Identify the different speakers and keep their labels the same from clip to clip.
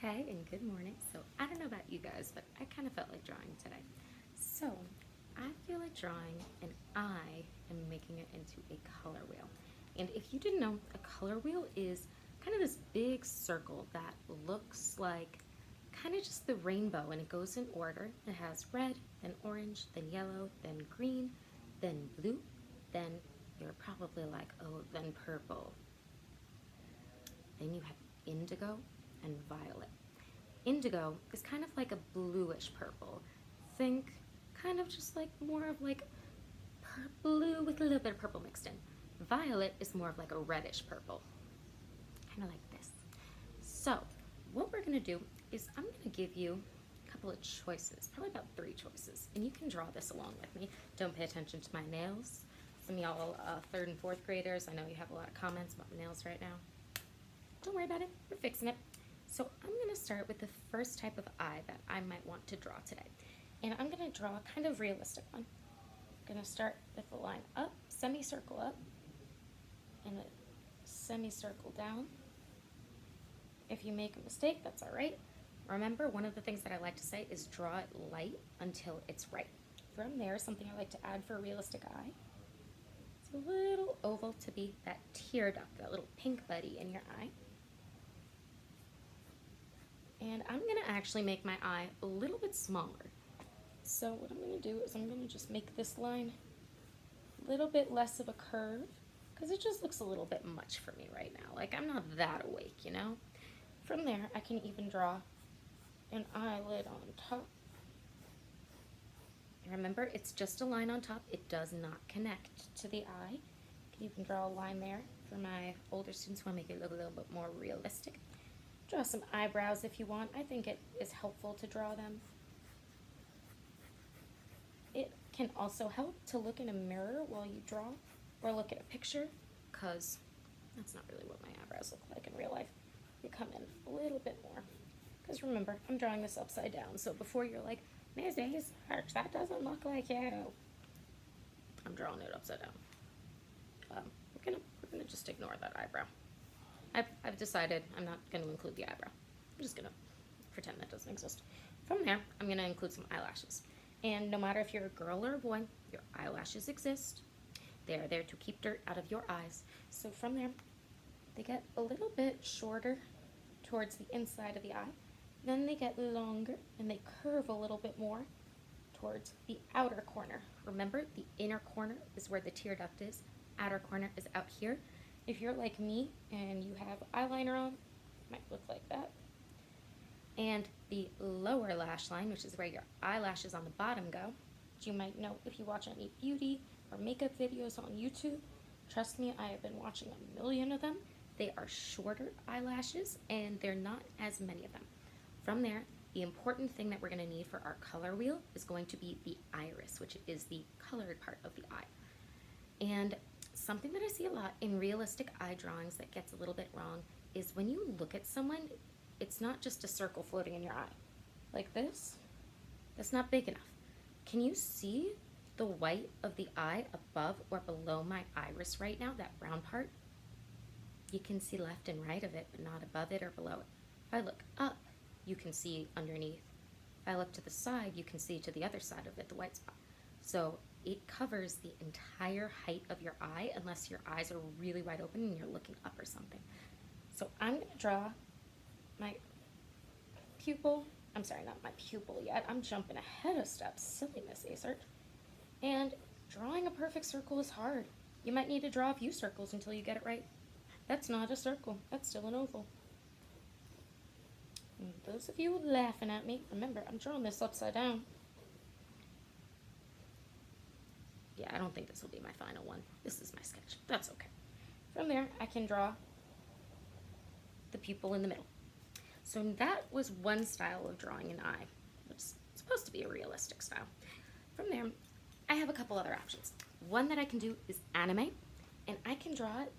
Speaker 1: Hey, and good morning. So, I don't know about you guys, but I kind of felt like drawing today. So, I feel like drawing, and I am making it into a color wheel. And if you didn't know, a color wheel is kind of this big circle that looks like kind of just the rainbow, and it goes in order. It has red, then orange, then yellow, then green, then blue, then you're probably like, oh, then purple. Then you have indigo and violet. Indigo is kind of like a bluish purple. Think kind of just like more of like blue with a little bit of purple mixed in. Violet is more of like a reddish purple, kind of like this. So what we're gonna do is I'm gonna give you a couple of choices, probably about 3 choices, and you can draw this along with me. Don't pay attention to my nails. Some of y'all 3rd and 4th graders, I know you have a lot of comments about my nails right now. Don't worry about it, we're fixing it. So I'm gonna start with the first type of eye that I might want to draw today. And I'm gonna draw a kind of realistic one. I'm gonna start with the line up, semicircle up, and a semicircle down. If you make a mistake, that's all right. Remember, one of the things that I like to say is draw it light until it's right. From there, something I like to add for a realistic eye, it's a little oval to be that tear duct, that little pink buddy in your eye. And I'm gonna actually make my eye a little bit smaller. So what I'm gonna do is I'm gonna just make this line a little bit less of a curve, because it just looks a little bit much for me right now. Like, I'm not that awake, you know? From there, I can even draw an eyelid on top. And remember, it's just a line on top. It does not connect to the eye. You can even draw a line there for my older students who want to make it look a little bit more realistic. Draw some eyebrows if you want. I think it is helpful to draw them. It can also help to look in a mirror while you draw, or look at a picture, because that's not really what my eyebrows look like in real life. You come in a little bit more. Because remember, I'm drawing this upside down, so before you're like, Ms. Asarch, that doesn't look like you. I'm drawing it upside down. We're gonna just ignore that eyebrow. I've decided I'm not going to include the eyebrow. I'm just going to pretend that doesn't exist. From there, I'm going to include some eyelashes. And no matter if you're a girl or a boy, your eyelashes exist. They are there to keep dirt out of your eyes. So from there, they get a little bit shorter towards the inside of the eye. Then they get longer and they curve a little bit more towards the outer corner. Remember, the inner corner is where the tear duct is. Outer corner is out here. If you're like me and you have eyeliner on, it might look like that. And the lower lash line, which is where your eyelashes on the bottom go, which you might know if you watch any beauty or makeup videos on YouTube. Trust me, I have been watching a million of them. They are shorter eyelashes and they're not as many of them. From there, the important thing that we're going to need for our color wheel is going to be the iris, which is the colored part of the eye. And something that I see a lot in realistic eye drawings that gets a little bit wrong is when you look at someone, it's not just a circle floating in your eye. Like this, that's not big enough. Can you see the white of the eye above or below my iris right now, that brown part? You can see left and right of it, but not above it or below it. If I look up, you can see underneath. If I look to the side, you can see to the other side of it, the white spot. So it covers the entire height of your eye unless your eyes are really wide open and you're looking up or something. So I'm going to draw my pupil. I'm sorry, not my pupil yet. I'm jumping ahead of steps. Silly Miss Asarch. And drawing a perfect circle is hard. You might need to draw a few circles until you get it right. That's not a circle. That's still an oval. And those of you laughing at me, remember, I'm drawing this upside down. Yeah, I don't think this will be my final one. This is my sketch. That's okay. From there, I can draw the pupil in the middle. So that was one style of drawing an eye. It's supposed to be a realistic style. From there, I have a couple other options. One that I can do is anime, and I can draw it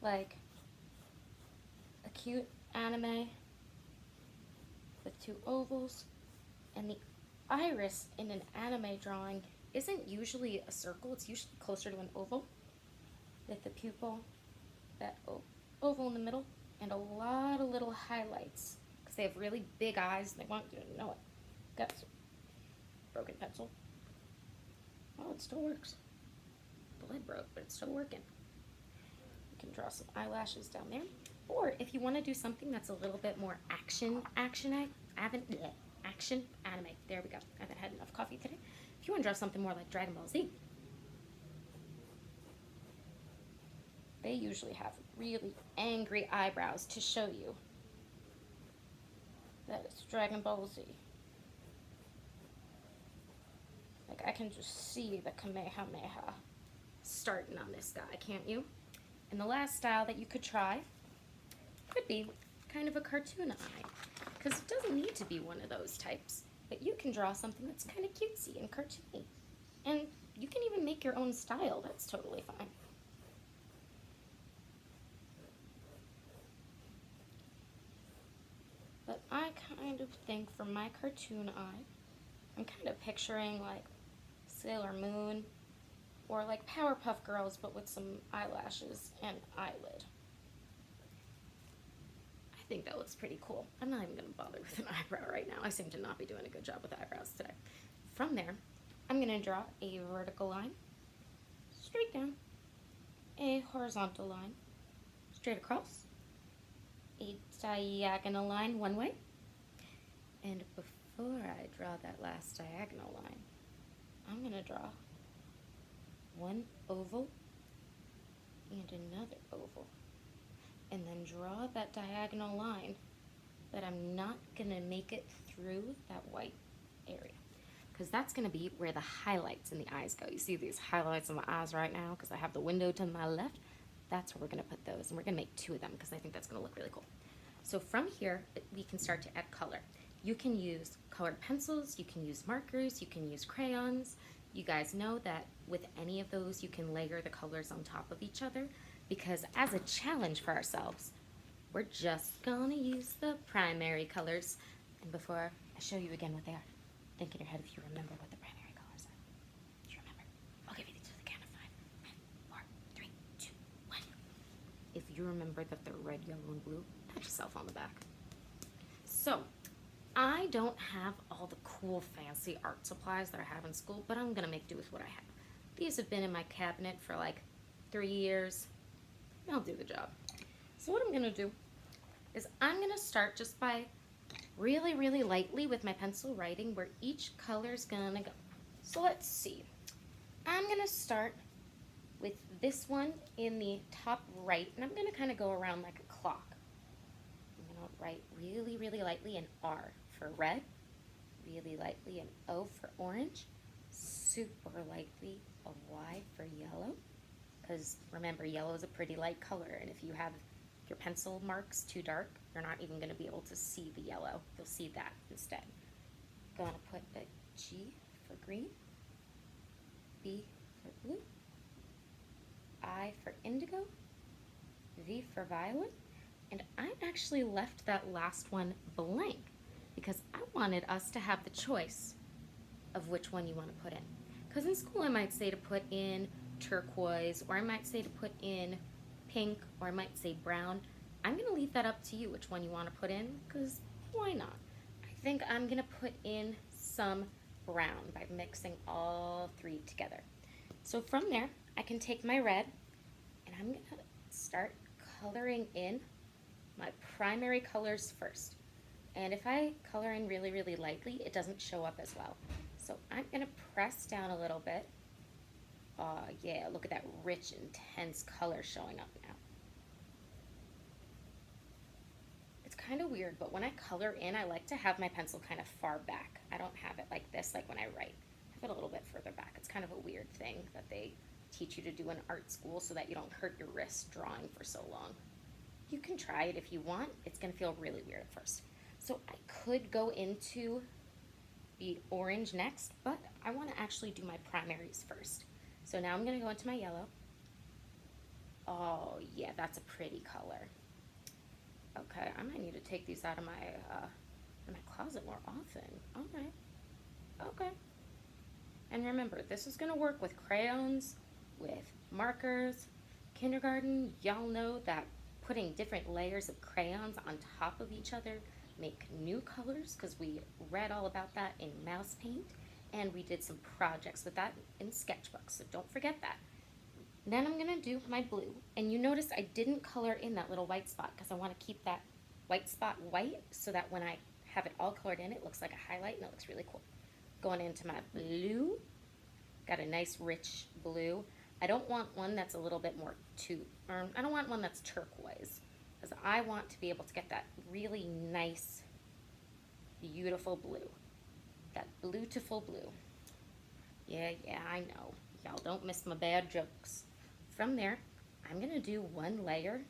Speaker 1: like a cute anime with 2 ovals, and the iris in an anime drawing isn't usually a circle, it's usually closer to an oval with the pupil, that oval in the middle, and a lot of little highlights because they have really big eyes and they want you to know it. Got some broken pencil. Oh, it still works. The lid broke, but it's still working. You can draw some eyelashes down there. Or if you want to do something that's a little bit more action anime. There we go. I haven't had enough coffee today. If you want to draw something more like Dragon Ball Z, they usually have really angry eyebrows to show you that it's Dragon Ball Z. Like, I can just see the Kamehameha starting on this guy, can't you? And the last style that you could try could be kind of a cartoon eye, because it doesn't need to be one of those types, but you can draw something that's kind of cutesy and cartoony. And you can even make your own style. That's totally fine. But I kind of think for my cartoon eye, I'm kind of picturing like Sailor Moon or like Powerpuff Girls, but with some eyelashes and eyelid. I think that looks pretty cool. I'm not even going to bother with an eyebrow right now. I seem to not be doing a good job with eyebrows today. From there, I'm going to draw a vertical line, straight down, a horizontal line, straight across, a diagonal line one way, and before I draw that last diagonal line, I'm going to draw one oval and another oval, and then draw that diagonal line, but I'm not going to make it through that white area, because that's going to be where the highlights in the eyes go. You see these highlights in the eyes right now because I have the window to my left. That's where we're going to put those, and we're going to make 2 of them because I think that's going to look really cool. So from here, we can start to add color. You can use colored pencils, you can use markers, you can use crayons. You guys know that with any of those, you can layer the colors on top of each other, because as a challenge for ourselves, we're just gonna use the primary colors. And before I show you again what they are, think in your head if you remember what the primary colors are. Do you remember? I'll give you to the count of 5. 5, 4, 3, 2, 1. If you remember that they're red, yellow, and blue, pat yourself on the back. So, I don't have all the cool fancy art supplies that I have in school, but I'm gonna make do with what I have. These have been in my cabinet for like 3 years. I'll do the job. So what I'm gonna do is I'm gonna start just by really, really lightly with my pencil writing where each color's gonna go. So let's see. I'm gonna start with this one in the top right, and I'm gonna kind of go around like a clock. I'm gonna write really, really lightly an R for red, really lightly an O for orange, super lightly a Y for yellow, because remember, yellow is a pretty light color, and if you have your pencil marks too dark, you're not even going to be able to see the yellow. You'll see that instead. Gonna put a G for green, B for blue, I for indigo, V for violet, and I actually left that last one blank because I wanted us to have the choice of which one you want to put in. Because in school I might say to put in turquoise, or I might say to put in pink, or I might say brown. I'm going to leave that up to you which one you want to put in, because why not? I think I'm going to put in some brown by mixing all 3 together. So from there, I can take my red, and I'm going to start coloring in my primary colors first. And if I color in really, really lightly, it doesn't show up as well. So I'm going to press down a little bit. Oh yeah, look at that rich, intense color showing up now. It's kind of weird, but when I color in, I like to have my pencil kind of far back. I don't have it like this, like when I write. I have it a little bit further back. It's kind of a weird thing that they teach you to do in art school so that you don't hurt your wrist drawing for so long. You can try it if you want. It's going to feel really weird at first. So I could go into the orange next, but I want to actually do my primaries first. So now I'm going to go into my yellow. Oh yeah, that's a pretty color. Okay, I might need to take these out of my closet more often. Okay. And remember, this is going to work with crayons, with markers. Kindergarten, y'all know that putting different layers of crayons on top of each other make new colors because we read all about that in mouse paint, and we did some projects with that in sketchbooks, so don't forget that. Then I'm gonna do my blue, and you notice I didn't color in that little white spot because I want to keep that white spot white so that when I have it all colored in, it looks like a highlight and it looks really cool. Going into my blue, got a nice rich blue. I don't want one that's a little bit more I don't want one that's turquoise, because I want to be able to get that really nice, beautiful blue. That beautiful blue. Yeah, I know. Y'all don't miss my bad jokes. From there, I'm gonna do one layer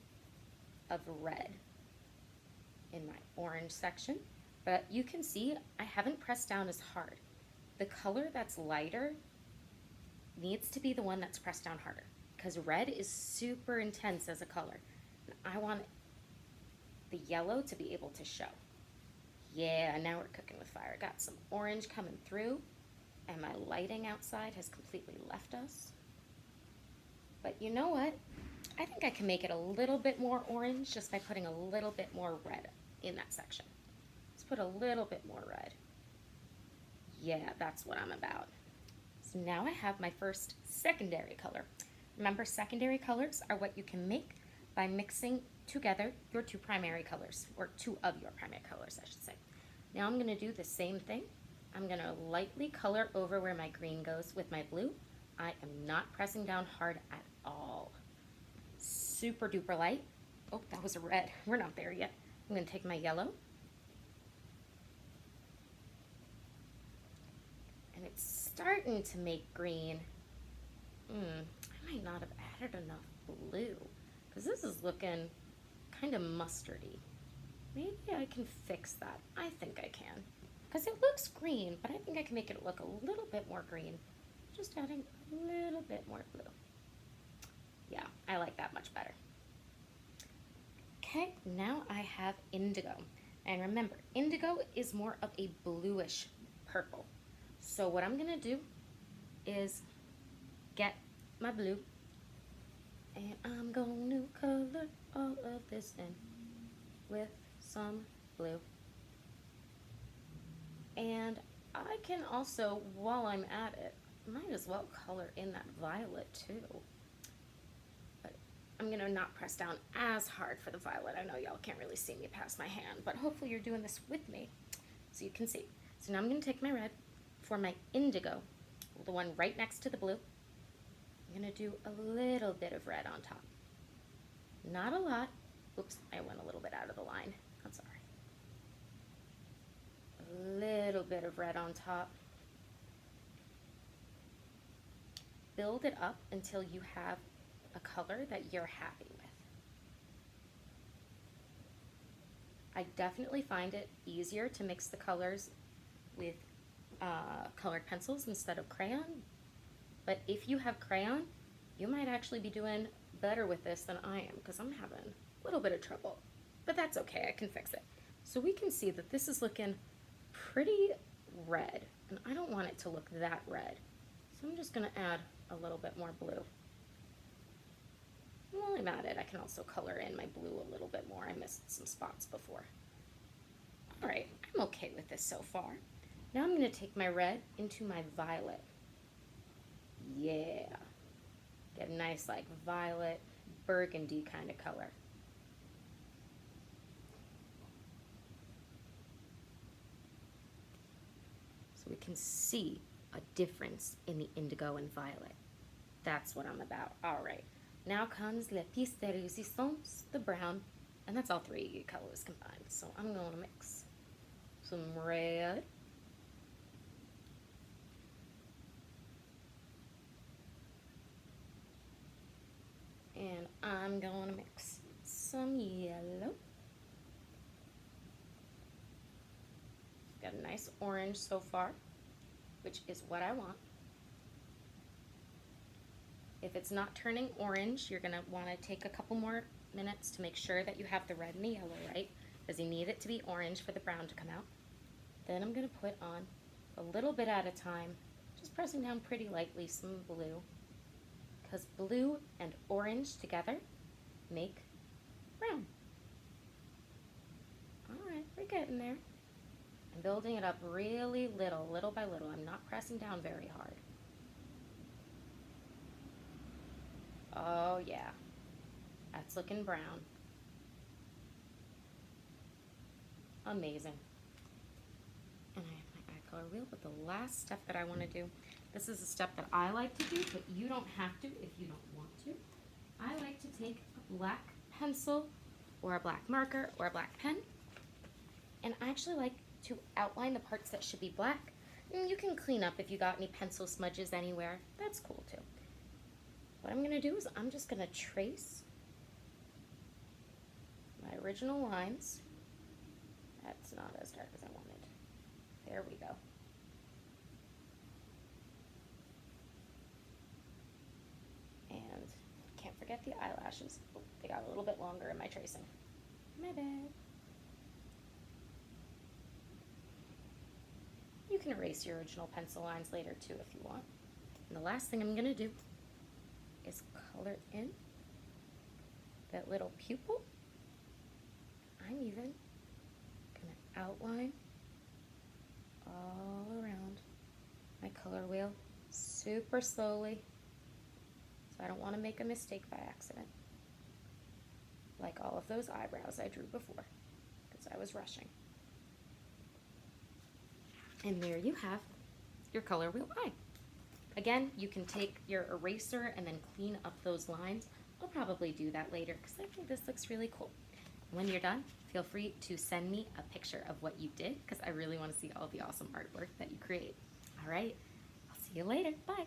Speaker 1: of red in my orange section, but you can see I haven't pressed down as hard. The color that's lighter needs to be the one that's pressed down harder, because red is super intense as a color. And I want the yellow to be able to show. Yeah, now we're cooking with fire. Got some orange coming through, and my lighting outside has completely left us. But you know what? I think I can make it a little bit more orange just by putting a little bit more red in that section. Let's put a little bit more red. Yeah, that's what I'm about. So now I have my first secondary color. Remember, secondary colors are what you can make by mixing together your two primary colors, or two of your primary colors, I should say. Now I'm gonna do the same thing. I'm gonna lightly color over where my green goes with my blue. I am not pressing down hard at all. Super duper light. Oh, that was a red. We're not there yet. I'm gonna take my yellow. And it's starting to make green. I might not have added enough blue, because this is looking kind of mustardy. Maybe I can fix that. I think I can, because it looks green, but I think I can make it look a little bit more green. Just adding a little bit more blue. Yeah, I like that much better. Okay, now I have indigo. And remember, indigo is more of a bluish purple. So what I'm gonna do is get my blue, and I'm going to color all of this in with some blue. And I can also, while I'm at it, might as well color in that violet too. But I'm gonna not press down as hard for the violet. I know y'all can't really see me past my hand, but hopefully you're doing this with me so you can see. So now I'm gonna take my red for my indigo, the one right next to the blue. I'm gonna do a little bit of red on top. Not a lot. Oops, I went a little bit out of the line. That's all right. A little bit of red on top. Build it up until you have a color that you're happy with. I definitely find it easier to mix the colors with colored pencils instead of crayon. But if you have crayon, you might actually be doing better with this than I am, because I'm having a little bit of trouble. But that's okay, I can fix it. So we can see that this is looking pretty red, and I don't want it to look that red. So I'm just gonna add a little bit more blue. While I'm at it, I can also color in my blue a little bit more. I missed some spots before. All right, I'm okay with this so far. Now I'm gonna take my red into my violet. Yeah, get a nice like violet, burgundy kind of color. So we can see a difference in the indigo and violet. That's what I'm about. All right, now comes la pièce de résistance, the brown, and that's all three colors combined. So I'm gonna mix some red, and I'm gonna mix some yellow. Got a nice orange so far, which is what I want. If it's not turning orange, you're gonna wanna take a couple more minutes to make sure that you have the red and the yellow right, because you need it to be orange for the brown to come out. Then I'm gonna put on a little bit at a time, just pressing down pretty lightly some blue, because blue and orange together make brown. All right, we're getting there. I'm building it up really little by little. I'm not pressing down very hard. Oh yeah, that's looking brown. Amazing. And I have my eye color wheel, but the last step that I want to do, this is a step that I like to do, but you don't have to if you don't want to. I like to take a black pencil or a black marker or a black pen, and I actually like to outline the parts that should be black. And you can clean up if you got any pencil smudges anywhere. That's cool too. What I'm going to do is I'm just going to trace my original lines. That's not as dark as I wanted. There we go. And can't forget the eyelashes. Oh, they got a little bit longer in my tracing. My bad. You can erase your original pencil lines later too if you want. And the last thing I'm going to do is color in that little pupil. I'm even going to outline all around my color wheel super slowly, so I don't want to make a mistake by accident, like all of those eyebrows I drew before because I was rushing. And there you have your color wheel eye. Again, you can take your eraser and then clean up those lines. I'll probably do that later because I think this looks really cool. When you're done, feel free to send me a picture of what you did because I really want to see all the awesome artwork that you create. All right, I'll see you later. Bye.